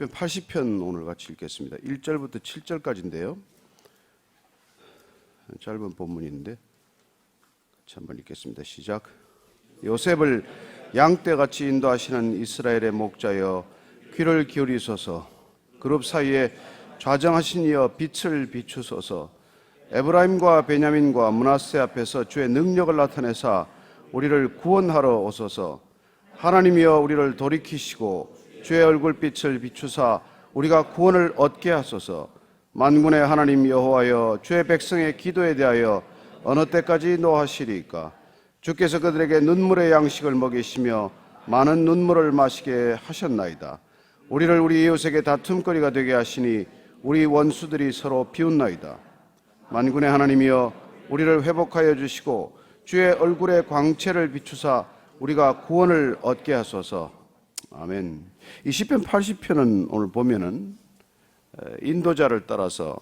시편 80편 오늘 같이 읽겠습니다. 1절부터 7절까지인데요. 짧은 본문인데 같이 한번 읽겠습니다. 시작. 요셉을 양떼같이 인도하시는 이스라엘의 목자여 귀를 기울이소서. 그룹 사이에 좌정하신 이여 빛을 비추소서. 에브라임과 베냐민과 므낫세 앞에서 주의 능력을 나타내사 우리를 구원하러 오소서. 하나님이여 우리를 돌이키시고 주의 얼굴빛을 비추사 우리가 구원을 얻게 하소서. 만군의 하나님 여호와여 주의 백성의 기도에 대하여 어느 때까지 노하시리이까. 주께서 그들에게 눈물의 양식을 먹이시며 많은 눈물을 마시게 하셨나이다. 우리를 우리 이웃에게 다툼거리가 되게 하시니 우리 원수들이 서로 비웃나이다. 만군의 하나님이여 우리를 회복하여 주시고 주의 얼굴의 광채를 비추사 우리가 구원을 얻게 하소서. 아멘. 이 시편 80편은 오늘 보면은 인도자를 따라서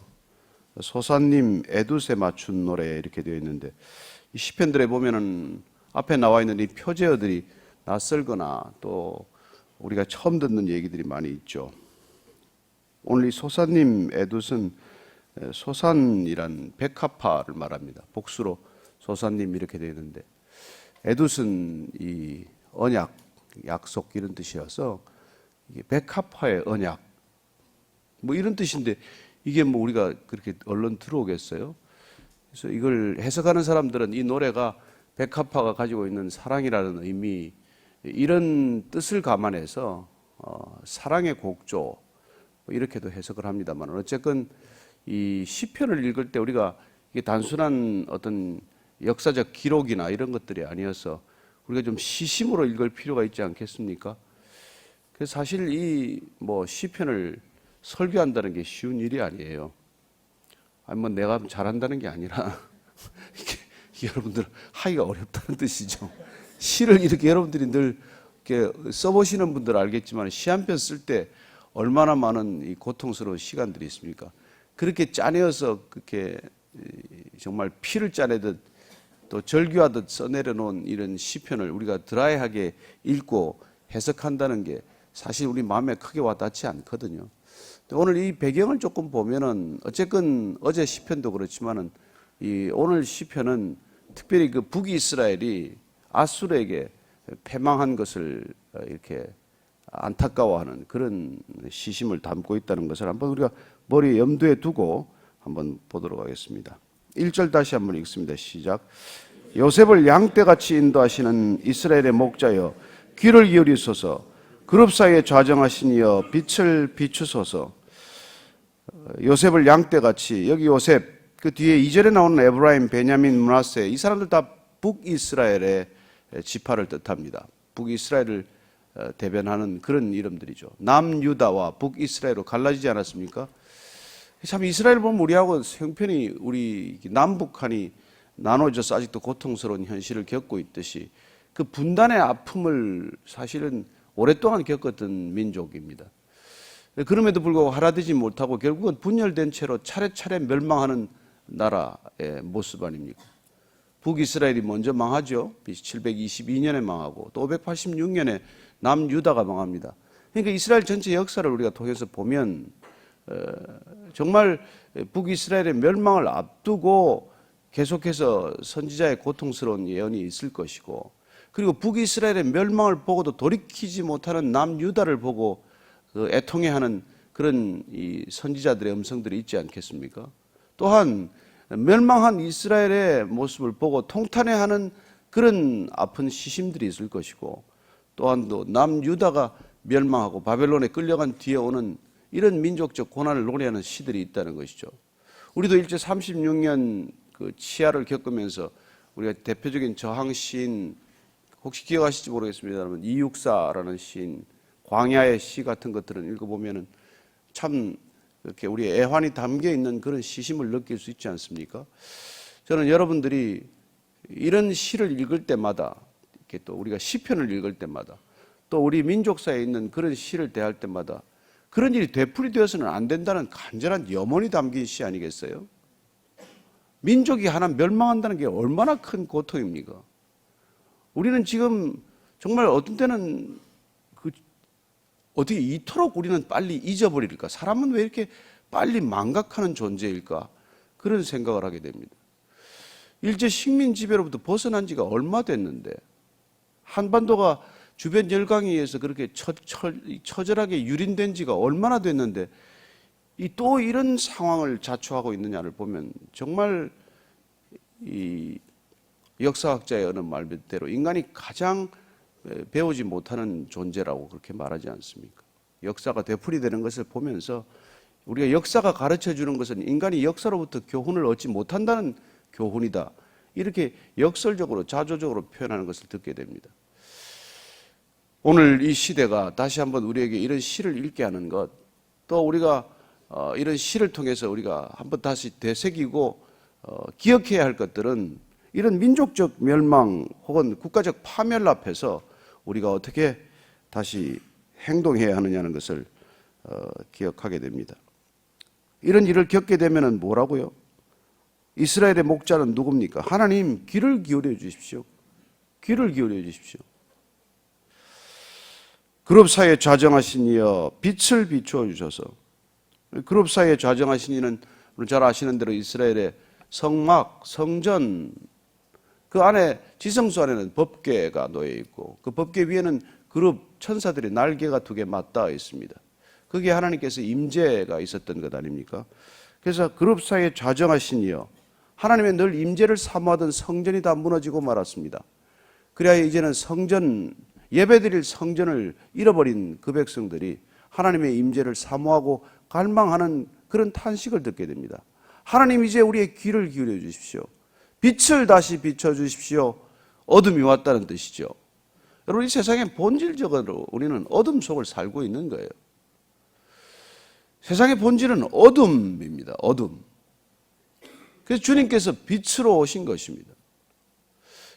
소사님 에두스에 맞춘 노래 이렇게 되어 있는데, 이 시편들에 보면은 앞에 나와 있는 이 표제어들이 낯설거나 또 우리가 처음 듣는 얘기들이 많이 있죠. 오늘 이 소사님 에두스는 소산이란 백합화를 말합니다. 복수로 소사님 이렇게 되어 있는데, 에두스는 이 언약, 약속 이런 뜻이라서 이게 백합화의 언약 뭐 이런 뜻인데, 이게 뭐 우리가 그렇게 얼른 들어오겠어요? 그래서 이걸 해석하는 사람들은 이 노래가 백합화가 가지고 있는 사랑이라는 의미, 이런 뜻을 감안해서 사랑의 곡조 뭐 이렇게도 해석을 합니다만, 어쨌건 이 시편을 읽을 때 우리가 이게 단순한 어떤 역사적 기록이나 이런 것들이 아니어서 우리가 좀 시심으로 읽을 필요가 있지 않겠습니까? 그래서 사실 이 뭐 시편을 설교한다는 게 쉬운 일이 아니에요. 아니 뭐 내가 잘한다는 게 아니라 이게 여러분들 하기가 어렵다는 뜻이죠. 시를 이렇게 여러분들이 늘 이렇게 써보시는 분들 알겠지만, 시 한 편 쓸 때 얼마나 많은 이 고통스러운 시간들이 있습니까? 그렇게 짜내어서 그렇게 정말 피를 짜내듯 또 절규하듯 써내려 놓은 이런 시편을 우리가 드라이하게 읽고 해석한다는 게 사실 우리 마음에 크게 와닿지 않거든요. 오늘 이 배경을 조금 보면은, 어쨌건 어제 시편도 그렇지만은 이 오늘 시편은 특별히 그 북이스라엘이 아수르에게 패망한 것을 이렇게 안타까워하는 그런 시심을 담고 있다는 것을 한번 우리가 머리에 염두에 두고 한번 보도록 하겠습니다. 1절 다시 한번 읽습니다. 시작. 요셉을 양떼같이 인도하시는 이스라엘의 목자여 귀를 기울이소서. 그룹 사이에 좌정하신 이여 빛을 비추소서. 요셉을 양떼같이, 여기 요셉 그 뒤에 2절에 나오는 에브라임, 베냐민, 므낫세, 이 사람들 다 북이스라엘의 지파를 뜻합니다. 북이스라엘을 대변하는 그런 이름들이죠. 남유다와 북이스라엘로 갈라지지 않았습니까? 참 이스라엘 보면 우리하고 형편이, 우리 남북한이 나눠져서 아직도 고통스러운 현실을 겪고 있듯이 그 분단의 아픔을 사실은 오랫동안 겪었던 민족입니다. 그럼에도 불구하고 하나되지 못하고 결국은 분열된 채로 차례차례 멸망하는 나라의 모습 아닙니까? 북이스라엘이 먼저 망하죠. 722년에 망하고 또 586년에 남유다가 망합니다. 그러니까 이스라엘 전체 역사를 우리가 통해서 보면 정말 북이스라엘의 멸망을 앞두고 계속해서 선지자의 고통스러운 예언이 있을 것이고, 그리고 북이스라엘의 멸망을 보고도 돌이키지 못하는 남유다를 보고 애통해하는 그런 이 선지자들의 음성들이 있지 않겠습니까? 또한 멸망한 이스라엘의 모습을 보고 통탄해하는 그런 아픈 시심들이 있을 것이고, 또한 또 남유다가 멸망하고 바벨론에 끌려간 뒤에 오는 이런 민족적 고난을 노래하는 시들이 있다는 것이죠. 우리도 일제 36년 그 치하를 겪으면서 우리가 대표적인 저항 시인, 혹시 기억하실지 모르겠습니다만 이육사라는 시인, 광야의 시 같은 것들은 읽어보면은 참 이렇게 우리의 애환이 담겨 있는 그런 시심을 느낄 수 있지 않습니까? 저는 여러분들이 이런 시를 읽을 때마다, 이렇게 또 우리가 시편을 읽을 때마다, 또 우리 민족사에 있는 그런 시를 대할 때마다 그런 일이 되풀이되어서는 안 된다는 간절한 염원이 담긴 시 아니겠어요? 민족이 하나 멸망한다는 게 얼마나 큰 고통입니까? 우리는 지금 정말 어떤 때는 어떻게 이토록 우리는 빨리 잊어버릴까? 사람은 왜 이렇게 빨리 망각하는 존재일까? 그런 생각을 하게 됩니다. 일제 식민 지배로부터 벗어난 지가 얼마 됐는데 한반도가 주변 열강에 의해서 그렇게 처절하게 유린된 지가 얼마나 됐는데 또 이런 상황을 자초하고 있느냐를 보면 정말 이 역사학자의 어느 말대로 인간이 가장 배우지 못하는 존재라고 그렇게 말하지 않습니까? 역사가 되풀이되는 것을 보면서 우리가 역사가 가르쳐 주는 것은 인간이 역사로부터 교훈을 얻지 못한다는 교훈이다. 이렇게 역설적으로 자조적으로 표현하는 것을 듣게 됩니다. 오늘 이 시대가 다시 한번 우리에게 이런 시를 읽게 하는 것, 또 우리가 이런 시를 통해서 우리가 한번 다시 되새기고 기억해야 할 것들은 이런 민족적 멸망 혹은 국가적 파멸 앞에서 우리가 어떻게 다시 행동해야 하느냐는 것을 기억하게 됩니다. 이런 일을 겪게 되면 뭐라고요? 이스라엘의 목자는 누굽니까? 하나님, 귀를 기울여 주십시오. 귀를 기울여 주십시오. 그룹 사이에 좌정하신 이여 빛을 비추어 주셔서. 그룹 사이에 좌정하신 이는 잘 아시는 대로 이스라엘의 성막, 성전, 그 안에 지성소 안에는 법궤가 놓여 있고 그 법궤 위에는 그룹 천사들의 날개가 2개 맞닿아 있습니다. 그게 하나님께서 임재가 있었던 것 아닙니까? 그래서 그룹 사이에 좌정하신 이여, 하나님의 늘 임재를 사모하던 성전이 다 무너지고 말았습니다. 그래야 이제는 성전, 예배드릴 성전을 잃어버린 그 백성들이 하나님의 임재를 사모하고 갈망하는 그런 탄식을 듣게 됩니다. 하나님, 이제 우리의 귀를 기울여 주십시오. 빛을 다시 비춰주십시오. 어둠이 왔다는 뜻이죠. 여러분, 이 세상에 본질적으로 우리는 어둠 속을 살고 있는 거예요. 세상의 본질은 어둠입니다. 어둠. 그래서 주님께서 빛으로 오신 것입니다.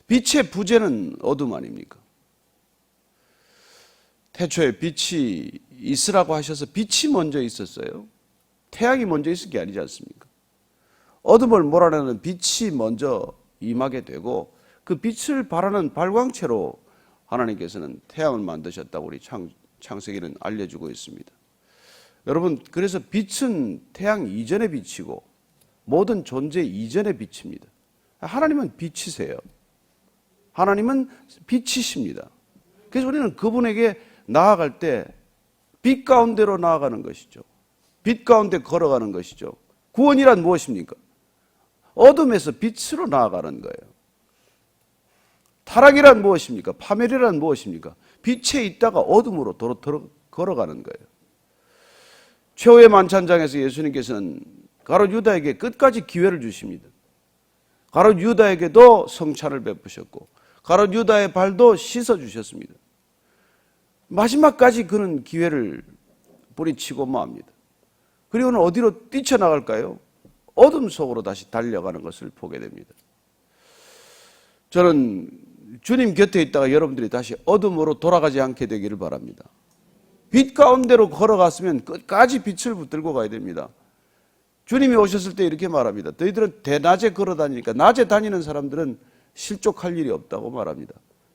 빛의 부재는 어둠 아닙니까? 태초에 빛이 있으라고 하셔서 빛이 먼저 있었어요. 태양이 먼저 있을 게 아니지 않습니까? 어둠을 몰아내는 빛이 먼저 임하게 되고 그 빛을 발하는 발광체로 하나님께서는 태양을 만드셨다고 우리 창세기는 알려주고 있습니다. 여러분, 그래서 빛은 태양 이전의 빛이고 모든 존재 이전의 빛입니다. 하나님은 빛이세요. 하나님은 빛이십니다. 그래서 우리는 그분에게 나아갈 때 빛 가운데로 나아가는 것이죠. 빛 가운데 걸어가는 것이죠. 구원이란 무엇입니까? 어둠에서 빛으로 나아가는 거예요. 타락이란 무엇입니까? 파멸이란 무엇입니까? 빛에 있다가 어둠으로 걸어가는 거예요. 최후의 만찬장에서 예수님께서는 가롯 유다에게 끝까지 기회를 주십니다. 가롯 유다에게도 성찬을 베푸셨고 가롯 유다의 발도 씻어주셨습니다. 마지막까지 그는 기회를 뿌리치고 맙니다. 그리고는 어디로 뛰쳐나갈까요? 어둠 속으로 다시 달려가는 것을 보게 됩니다. 저는 주님 곁에 있다가 여러분들이 다시 어둠으로 돌아가지 않게 되기를 바랍니다. 빛 가운데로 걸어갔으면 끝까지 빛을 붙들고 가야 됩니다. 주님이 오셨을 때 이렇게 말합니다. 너희들은 대낮에 걸어다니니까 낮에 다니는 사람들은 실족할 일이 없다고 말합니다.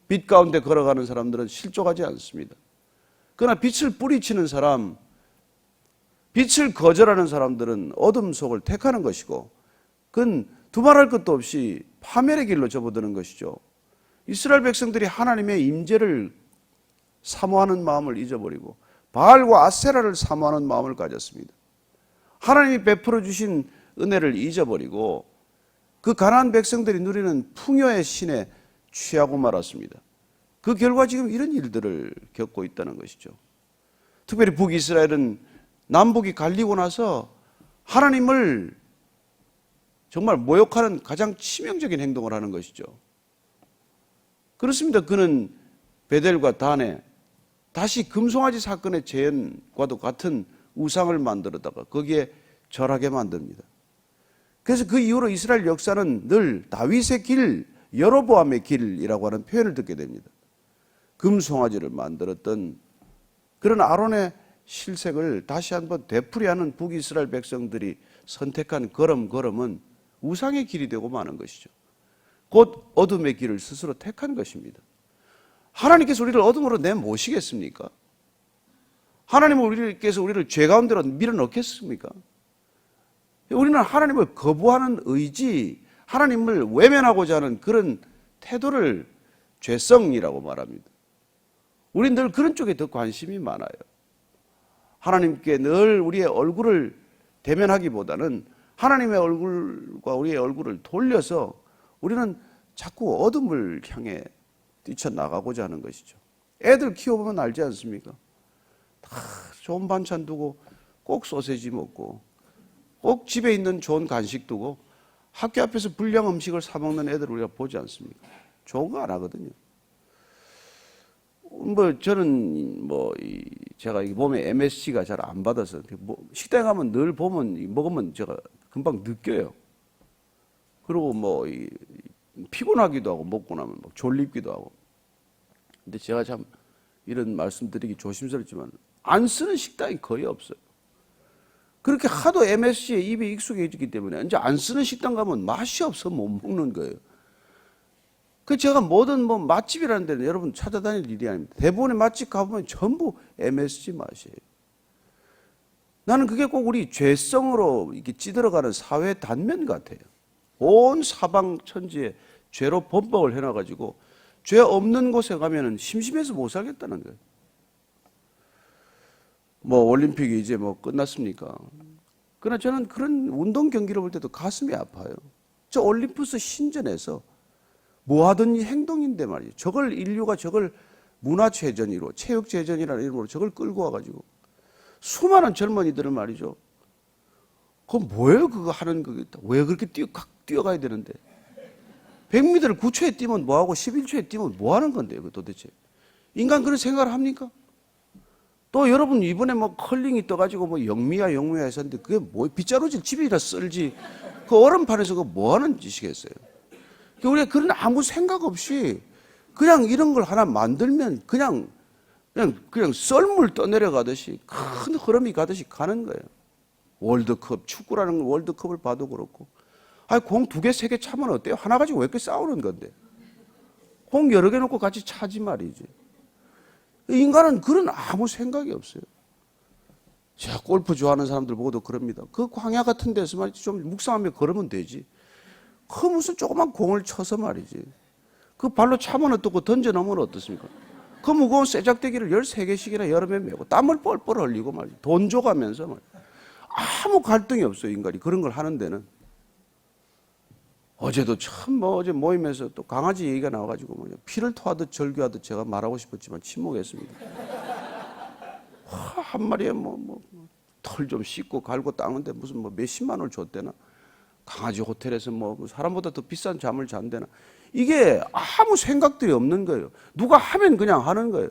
빛 가운데 걸어가는 사람들은 실족하지 않습니다. 그러나 빛을 뿌리치는 사람, 빛을 거절하는 사람들은 어둠 속을 택하는 것이고 그건 두말할 것도 없이 파멸의 길로 접어드는 것이죠. 이스라엘 백성들이 하나님의 임재를 사모하는 마음을 잊어버리고 바알과 아세라를 사모하는 마음을 가졌습니다. 하나님이 베풀어 주신 은혜를 잊어버리고 그 가나안 백성들이 누리는 풍요의 신에 취하고 말았습니다. 그 결과 지금 이런 일들을 겪고 있다는 것이죠. 특별히 북이스라엘은 남북이 갈리고 나서 하나님을 정말 모욕하는 가장 치명적인 행동을 하는 것이죠. 그렇습니다. 그는 베델과 단에 다시 금송아지 사건의 재현과도 같은 우상을 만들어다가 거기에 절하게 만듭니다. 그래서 그 이후로 이스라엘 역사는 늘 다윗의 길, 여로보암의 길이라고 하는 표현을 듣게 됩니다. 금송아지를 만들었던 그런 아론의 실색을 다시 한번 되풀이하는 북이스라엘 백성들이 선택한 걸음은 우상의 길이 되고 마는 것이죠. 곧 어둠의 길을 스스로 택한 것입니다. 하나님께서 우리를 어둠으로 내모시겠습니까? 하나님은 우리께서 우리를 죄 가운데로 밀어넣겠습니까? 우리는 하나님을 거부하는 의지, 하나님을 외면하고자 하는 그런 태도를 죄성이라고 말합니다. 우리는 늘 그런 쪽에 더 관심이 많아요. 하나님께 늘 우리의 얼굴을 대면하기보다는 하나님의 얼굴과 우리의 얼굴을 돌려서 우리는 자꾸 어둠을 향해 뛰쳐나가고자 하는 것이죠. 애들 키워보면 알지 않습니까? 다 좋은 반찬 두고 꼭 소세지 먹고 꼭 집에 있는 좋은 간식 두고 학교 앞에서 불량 음식을 사 먹는 애들 우리가 보지 않습니까? 좋은 거 안 하거든요. 저는 제가 이 몸에 MSG가 잘 안 받아서 식당에 가면 늘 보면 먹으면 제가 금방 느껴요. 그리고 피곤하기도 하고 먹고 나면 졸립기도 하고. 근데 제가 참 이런 말씀드리기 조심스럽지만 안 쓰는 식당이 거의 없어요. 그렇게 하도 MSG에 입에 익숙해졌기 때문에 이제 안 쓰는 식당 가면 맛이 없어 못 먹는 거예요. 그 제가 모든 맛집이라는 데는 여러분 찾아다닐 일이 아닙니다. 대부분의 맛집 가보면 전부 MSG 맛이에요. 나는 그게 꼭 우리 죄성으로 이렇게 찌들어가는 사회 단면 같아요. 온 사방 천지에 죄로 범벅을 해놔가지고 죄 없는 곳에 가면은 심심해서 못 살겠다는 거예요. 올림픽이 이제 끝났습니까? 그러나 저는 그런 운동 경기를 볼 때도 가슴이 아파요. 저 올림푸스 신전에서 뭐 하던 행동인데 말이죠. 저걸 인류가 저걸 문화체전으로 체육체전이라는 이름으로 저걸 끌고 와가지고 수많은 젊은이들은 말이죠. 그건 뭐예요? 그거 하는 거겠 왜 그렇게 뛰어가야 되는데? 100m를 9초에 뛰면 뭐하고 11초에 뛰면 뭐 하는 건데요? 도대체. 인간 그런 생각을 합니까? 또 여러분 이번에 컬링이 떠가지고 영미야 했었는데 그게 빗자루질 집에다 쓸지 그 얼음판에서 그거 뭐 하는 짓이겠어요? 우리가 그런 아무 생각 없이 그냥 이런 걸 하나 만들면 그냥 썰물 떠내려가듯이 큰 흐름이 가듯이 가는 거예요. 월드컵, 축구라는 월드컵을 봐도 그렇고. 공 2개, 3개 차면 어때요? 하나 가지고 왜 이렇게 싸우는 건데? 공 여러 개 놓고 같이 차지 말이지. 인간은 그런 아무 생각이 없어요. 제가 골프 좋아하는 사람들 보고도 그럽니다. 그 광야 같은 데서 말이지 좀 묵상하며 걸으면 되지. 그 무슨 조그만 공을 쳐서 말이지. 그 발로 차면 어떻고 던져놓으면 어떻습니까? 그 무거운 쇠작대기를 13개씩이나 여름에 메고 땀을 뻘뻘 흘리고 말이지. 돈 줘가면서 말이지. 아무 갈등이 없어요, 인간이. 그런 걸 하는 데는. 어제도 참 어제 모임에서 또 강아지 얘기가 나와가지고 피를 토하듯 절규하듯 제가 말하고 싶었지만 침묵했습니다. 한 마리에 털 좀 씻고 갈고 닦는데 무슨 몇십만 원을 줬대나. 강아지 호텔에서 사람보다 더 비싼 잠을 잔대나. 이게 아무 생각들이 없는 거예요. 누가 하면 그냥 하는 거예요.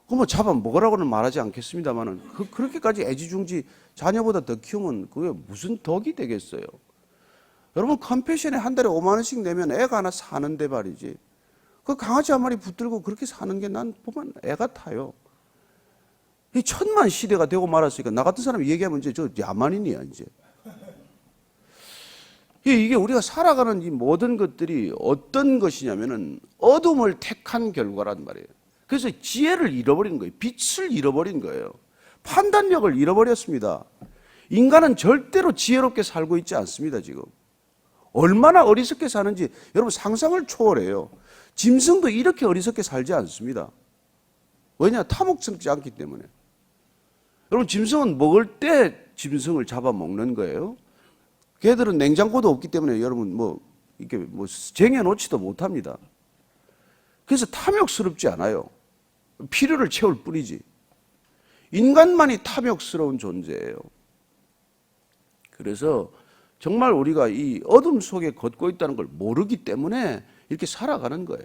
그 잡아 먹으라고는 말하지 않겠습니다만은 그렇게까지 애지중지 자녀보다 더 키우면 그게 무슨 덕이 되겠어요. 여러분 컴패션에 한 달에 5만 원씩 내면 애가 하나 사는데 말이지. 그 강아지 한 마리 붙들고 그렇게 사는 게 난 보면 애가 타요. 이 천만 시대가 되고 말았으니까 나 같은 사람이 얘기하면 이제 저 야만인이야 이제. 이게 우리가 살아가는 이 모든 것들이 어떤 것이냐면은 어둠을 택한 결과란 말이에요. 그래서 지혜를 잃어버린 거예요. 빛을 잃어버린 거예요. 판단력을 잃어버렸습니다. 인간은 절대로 지혜롭게 살고 있지 않습니다, 지금. 얼마나 어리석게 사는지 여러분 상상을 초월해요. 짐승도 이렇게 어리석게 살지 않습니다. 왜냐? 탐욕스럽지 않기 때문에. 여러분 짐승은 먹을 때 짐승을 잡아먹는 거예요. 걔들은 냉장고도 없기 때문에 여러분 이렇게 쟁여놓지도 못합니다. 그래서 탐욕스럽지 않아요. 필요를 채울 뿐이지. 인간만이 탐욕스러운 존재예요. 그래서 정말 우리가 이 어둠 속에 걷고 있다는 걸 모르기 때문에 이렇게 살아가는 거예요.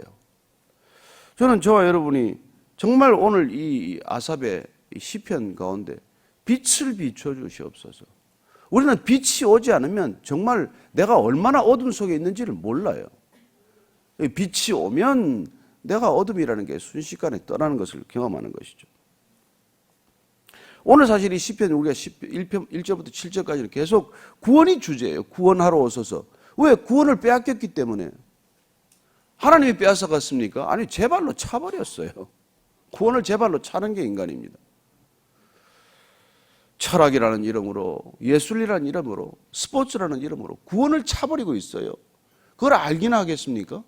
저는 저와 여러분이 정말 오늘 이 아삽의 시편 가운데 빛을 비춰 주시옵소서. 우리는 빛이 오지 않으면 정말 내가 얼마나 어둠 속에 있는지를 몰라요. 빛이 오면 내가 어둠이라는 게 순식간에 떠나는 것을 경험하는 것이죠. 오늘 사실 이 시편 우리가 1절부터 7절까지는 계속 구원이 주제예요. 구원하러 오소서. 왜? 구원을 빼앗겼기 때문에. 하나님이 빼앗아갔습니까? 아니 제 발로 차버렸어요. 구원을 제 발로 차는 게 인간입니다. 철학이라는 이름으로, 예술이라는 이름으로, 스포츠라는 이름으로 구원을 차버리고 있어요. 그걸 알기나 하겠습니까?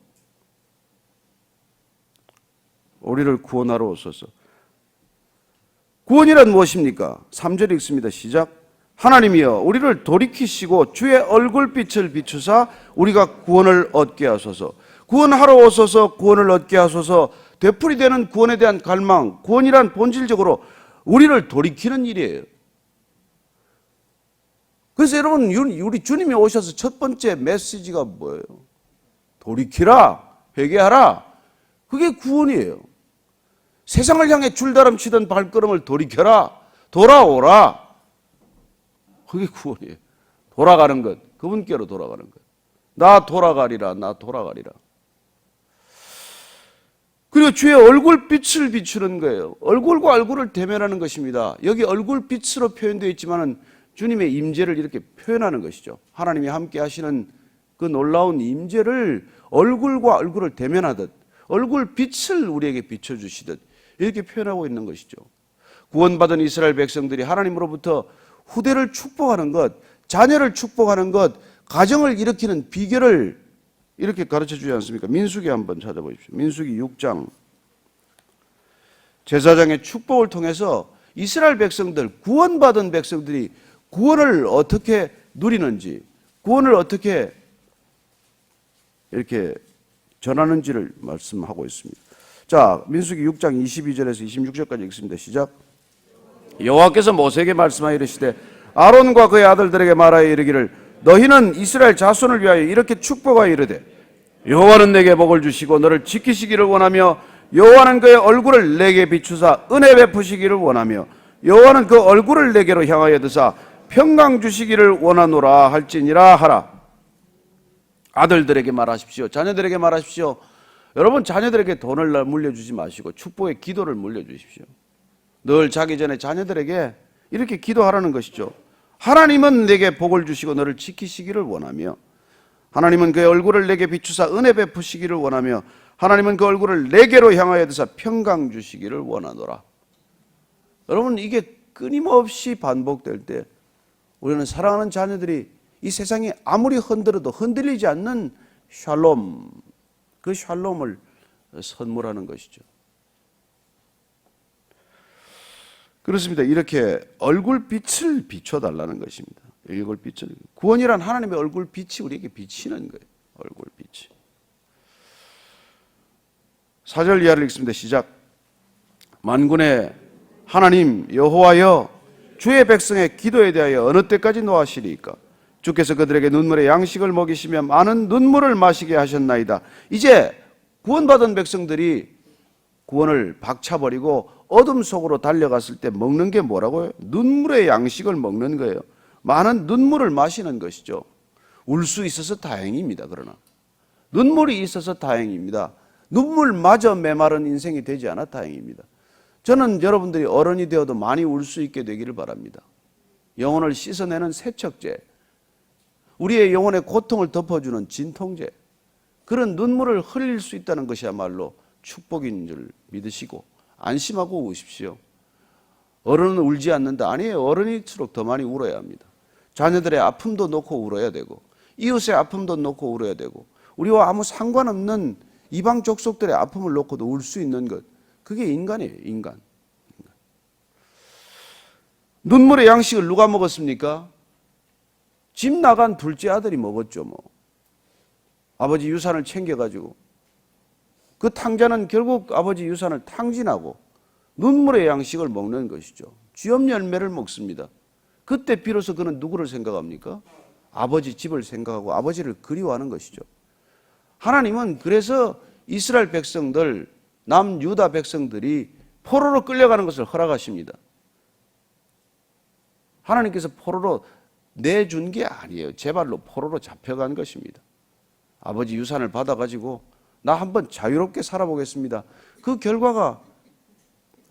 우리를 구원하러 오소서. 구원이란 무엇입니까? 3절 읽습니다. 시작. 하나님이여 우리를 돌이키시고 주의 얼굴빛을 비추사 우리가 구원을 얻게 하소서. 구원하러 오소서. 구원을 얻게 하소서. 되풀이되는 구원에 대한 갈망, 구원이란 본질적으로 우리를 돌이키는 일이에요. 그래서 여러분, 우리 주님이 오셔서 첫 번째 메시지가 뭐예요? 돌이키라, 회개하라. 그게 구원이에요. 세상을 향해 줄다름치던 발걸음을 돌이켜라, 돌아오라. 그게 구원이에요. 돌아가는 것, 그분께로 돌아가는 것. 나 돌아가리라, 나 돌아가리라. 그리고 주의 얼굴빛을 비추는 거예요. 얼굴과 얼굴을 대면하는 것입니다. 여기 얼굴빛으로 표현되어 있지만은 주님의 임재를 이렇게 표현하는 것이죠. 하나님이 함께 하시는 그 놀라운 임재를 얼굴과 얼굴을 대면하듯 얼굴빛을 우리에게 비춰주시듯 이렇게 표현하고 있는 것이죠. 구원받은 이스라엘 백성들이 하나님으로부터 후대를 축복하는 것, 자녀를 축복하는 것, 가정을 일으키는 비결을 이렇게 가르쳐주지 않습니까? 민수기 한번 찾아보십시오. 민수기 6장. 제사장의 축복을 통해서 이스라엘 백성들, 구원받은 백성들이 구원을 어떻게 누리는지, 구원을 어떻게 이렇게 전하는지를 말씀하고 있습니다. 자, 민수기 6장 22절에서 26절까지 읽습니다. 시작. 여호와께서 모세에게 말씀하여 이르시되 아론과 그의 아들들에게 말하여 이르기를 너희는 이스라엘 자손을 위하여 이렇게 축복하여 이르되 여호와는 내게 복을 주시고 너를 지키시기를 원하며 여호와는 그의 얼굴을 내게 비추사 은혜 베푸시기를 원하며 여호와는 그 얼굴을 내게로 향하여 드사 평강 주시기를 원하노라 할지니라 하라. 아들들에게 말하십시오. 자녀들에게 말하십시오. 여러분, 자녀들에게 돈을 물려주지 마시고 축복의 기도를 물려주십시오. 늘 자기 전에 자녀들에게 이렇게 기도하라는 것이죠. 하나님은 내게 복을 주시고 너를 지키시기를 원하며 하나님은 그의 얼굴을 내게 비추사 은혜 베푸시기를 원하며 하나님은 그 얼굴을 내게로 향하여 드사 평강 주시기를 원하노라. 여러분, 이게 끊임없이 반복될 때 우리는 사랑하는 자녀들이 이 세상이 아무리 흔들어도 흔들리지 않는 샬롬, 그 샬롬을 선물하는 것이죠. 그렇습니다. 이렇게 얼굴빛을 비춰달라는 것입니다. 얼굴빛을. 구원이란 하나님의 얼굴빛이 우리에게 비치는 거예요. 얼굴빛이. 4절 이하를 읽습니다. 시작. 만군의 하나님 여호와여 주의 백성의 기도에 대하여 어느 때까지 노하시리이까? 주께서 그들에게 눈물의 양식을 먹이시며 많은 눈물을 마시게 하셨나이다. 이제 구원받은 백성들이 구원을 박차버리고 어둠 속으로 달려갔을 때 먹는 게 뭐라고요? 눈물의 양식을 먹는 거예요. 많은 눈물을 마시는 것이죠. 울 수 있어서 다행입니다. 그러나 눈물이 있어서 다행입니다. 눈물마저 메마른 인생이 되지 않아 다행입니다. 저는 여러분들이 어른이 되어도 많이 울 수 있게 되기를 바랍니다. 영혼을 씻어내는 세척제, 우리의 영혼의 고통을 덮어주는 진통제, 그런 눈물을 흘릴 수 있다는 것이야말로 축복인 줄 믿으시고 안심하고 우십시오. 어른은 울지 않는다. 아니에요. 어른일수록 더 많이 울어야 합니다. 자녀들의 아픔도 놓고 울어야 되고 이웃의 아픔도 놓고 울어야 되고 우리와 아무 상관없는 이방 족속들의 아픔을 놓고도 울 수 있는 것, 그게 인간이에요. 인간. 눈물의 양식을 누가 먹었습니까? 집 나간 둘째 아들이 먹었죠. 뭐 아버지 유산을 챙겨가지고 그 탕자는 결국 아버지 유산을 탕진하고 눈물의 양식을 먹는 것이죠. 쥐엄 열매를 먹습니다. 그때 비로소 그는 누구를 생각합니까? 아버지 집을 생각하고 아버지를 그리워하는 것이죠. 하나님은 그래서 이스라엘 백성들, 남유다 백성들이 포로로 끌려가는 것을 허락하십니다. 하나님께서 포로로 내준 게 아니에요. 제 발로 포로로 잡혀간 것입니다. 아버지 유산을 받아가지고 나 한번 자유롭게 살아보겠습니다. 그 결과가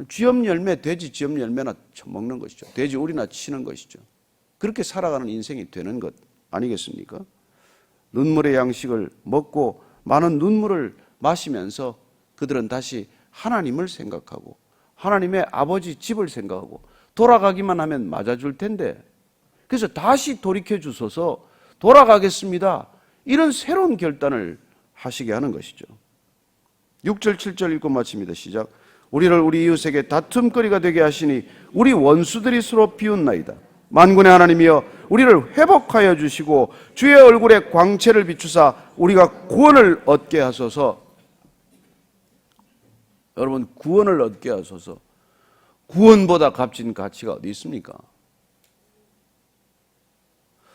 쥐엄 열매, 돼지 쥐엄 열매나 먹는 것이죠. 돼지 우리나 치는 것이죠. 그렇게 살아가는 인생이 되는 것 아니겠습니까? 눈물의 양식을 먹고 많은 눈물을 마시면서 그들은 다시 하나님을 생각하고 하나님의 아버지 집을 생각하고 돌아가기만 하면 맞아줄 텐데, 그래서 다시 돌이켜 주소서, 돌아가겠습니다, 이런 새로운 결단을 하시게 하는 것이죠. 6절 7절 읽고 마칩니다. 시작. 우리를 우리 이웃에게 다툼거리가 되게 하시니 우리 원수들이 서로 비웃나이다. 만군의 하나님이여 우리를 회복하여 주시고 주의 얼굴에 광채를 비추사 우리가 구원을 얻게 하소서. 여러분, 구원을 얻게 하소서. 구원보다 값진 가치가 어디 있습니까?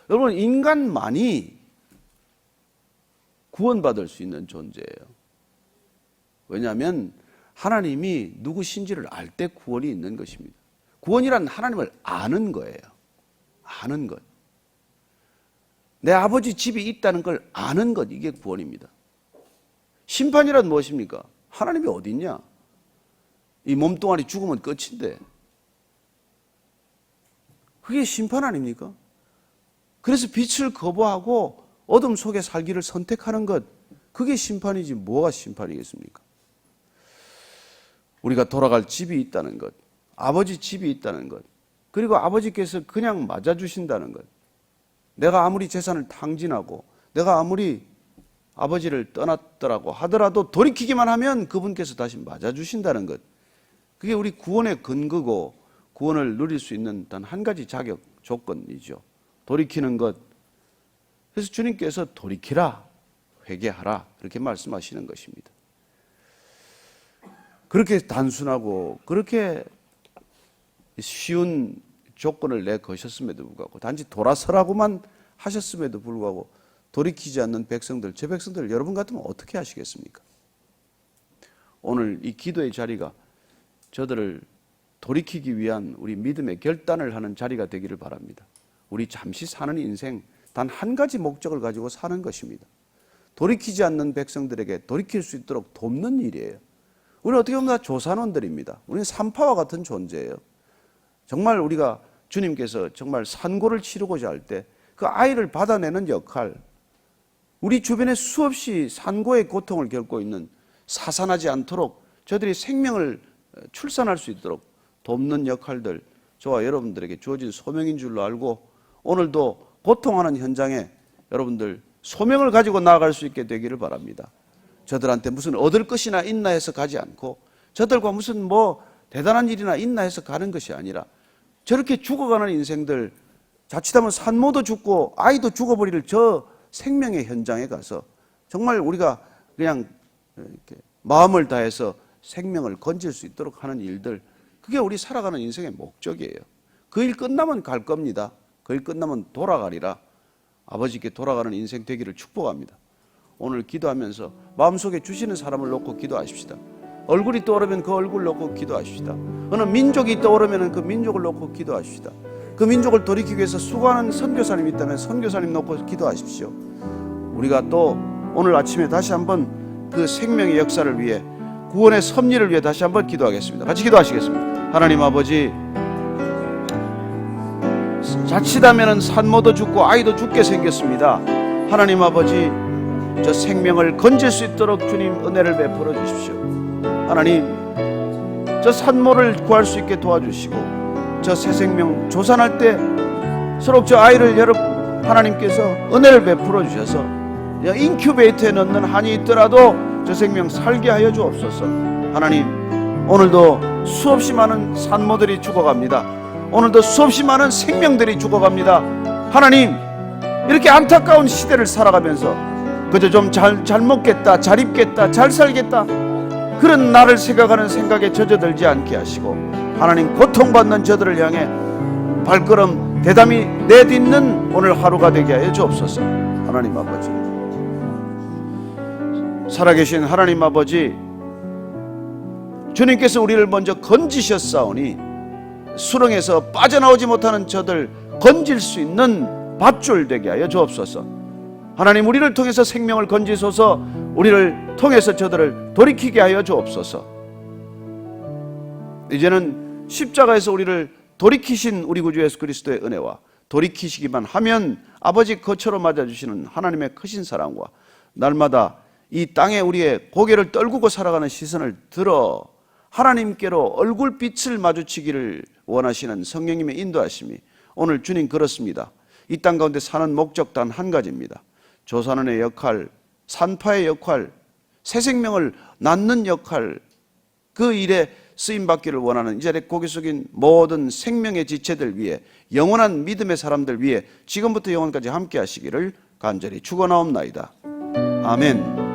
여러분, 인간만이 구원받을 수 있는 존재예요. 왜냐하면 하나님이 누구신지를 알 때 구원이 있는 것입니다. 구원이란 하나님을 아는 거예요. 아는 것. 내 아버지 집이 있다는 걸 아는 것, 이게 구원입니다. 심판이란 무엇입니까? 하나님이 어디 있냐? 이 몸뚱아리 죽으면 끝인데, 그게 심판 아닙니까? 그래서 빛을 거부하고 어둠 속에 살기를 선택하는 것, 그게 심판이지 뭐가 심판이겠습니까? 우리가 돌아갈 집이 있다는 것, 아버지 집이 있다는 것, 그리고 아버지께서 그냥 맞아주신다는 것, 내가 아무리 재산을 탕진하고 내가 아무리 아버지를 떠났더라고 하더라도 돌이키기만 하면 그분께서 다시 맞아주신다는 것, 그게 우리 구원의 근거고 구원을 누릴 수 있는 단 한 가지 자격 조건이죠. 돌이키는 것. 그래서 주님께서 돌이키라, 회개하라, 그렇게 말씀하시는 것입니다. 그렇게 단순하고 그렇게 쉬운 조건을 내거셨음에도 불구하고, 단지 돌아서라고만 하셨음에도 불구하고 돌이키지 않는 백성들, 제 백성들 여러분 같으면 어떻게 하시겠습니까? 오늘 이 기도의 자리가 저들을 돌이키기 위한 우리 믿음의 결단을 하는 자리가 되기를 바랍니다. 우리 잠시 사는 인생 단 한 가지 목적을 가지고 사는 것입니다. 돌이키지 않는 백성들에게 돌이킬 수 있도록 돕는 일이에요. 우리는 어떻게 보면 다 조산원들입니다. 우리는 산파와 같은 존재예요. 정말 우리가 주님께서 정말 산고를 치르고자 할 때 그 아이를 받아내는 역할, 우리 주변에 수없이 산고의 고통을 겪고 있는, 사산하지 않도록 저들이 생명을 출산할 수 있도록 돕는 역할들, 저와 여러분들에게 주어진 소명인 줄로 알고 오늘도 고통하는 현장에 여러분들 소명을 가지고 나아갈 수 있게 되기를 바랍니다. 저들한테 무슨 얻을 것이나 있나 해서 가지 않고, 저들과 무슨 뭐 대단한 일이나 있나 해서 가는 것이 아니라, 저렇게 죽어가는 인생들, 자칫하면 산모도 죽고 아이도 죽어버릴 저 생명의 현장에 가서 정말 우리가 그냥 이렇게 마음을 다해서 생명을 건질 수 있도록 하는 일들, 그게 우리 살아가는 인생의 목적이에요. 그 일 끝나면 갈 겁니다. 그 일 끝나면 돌아가리라. 아버지께 돌아가는 인생 되기를 축복합니다. 오늘 기도하면서 마음속에 주시는 사람을 놓고 기도하십시다. 얼굴이 떠오르면 그 얼굴 놓고 기도하십시다. 어느 민족이 떠오르면 그 민족을 놓고 기도하십시다. 그 민족을 돌이키기 위해서 수고하는 선교사님이 있다면 선교사님 놓고 기도하십시오. 우리가 또 오늘 아침에 다시 한번 그 생명의 역사를 위해, 구원의 섭리를 위해 다시 한번 기도하겠습니다. 같이 기도하시겠습니다. 하나님 아버지, 자칫하면 산모도 죽고 아이도 죽게 생겼습니다. 하나님 아버지, 저 생명을 건질 수 있도록 주님 은혜를 베풀어 주십시오. 하나님, 저 산모를 구할 수 있게 도와주시고, 저 새 생명 조산할 때 서로 저 아이를 하나님께서 은혜를 베풀어 주셔서 인큐베이터에 넣는 한이 있더라도 저 생명 살게 하여 주옵소서. 하나님, 오늘도 수없이 많은 산모들이 죽어갑니다. 오늘도 수없이 많은 생명들이 죽어갑니다. 하나님, 이렇게 안타까운 시대를 살아가면서 그저 좀 잘 먹겠다, 잘 입겠다, 잘 살겠다, 그런 나를 생각하는 생각에 젖어들지 않게 하시고, 하나님, 고통받는 저들을 향해 발걸음 대담히 내딛는 오늘 하루가 되게 하여 주옵소서. 하나님 아버지, 살아계신 하나님 아버지, 주님께서 우리를 먼저 건지셨사오니 수렁에서 빠져나오지 못하는 저들 건질 수 있는 밧줄 되게 하여 주옵소서. 하나님, 우리를 통해서 생명을 건지소서. 우리를 통해서 저들을 돌이키게 하여 주옵소서. 이제는 십자가에서 우리를 돌이키신 우리 구주 예수 그리스도의 은혜와 돌이키시기만 하면 아버지 거처로 맞아주시는 하나님의 크신 사랑과 날마다 이 땅에 우리의 고개를 떨구고 살아가는 시선을 들어 하나님께로 얼굴빛을 마주치기를 원하시는 성령님의 인도하심이 오늘 주님 그렇습니다. 이 땅 가운데 사는 목적 단 한 가지입니다. 조산원의 역할, 산파의 역할, 새 생명을 낳는 역할, 그 일에 쓰임받기를 원하는 이 자리에 고개 숙인 모든 생명의 지체들 위해, 영원한 믿음의 사람들 위해 지금부터 영원까지 함께 하시기를 간절히 축원하옵나이다. 아멘.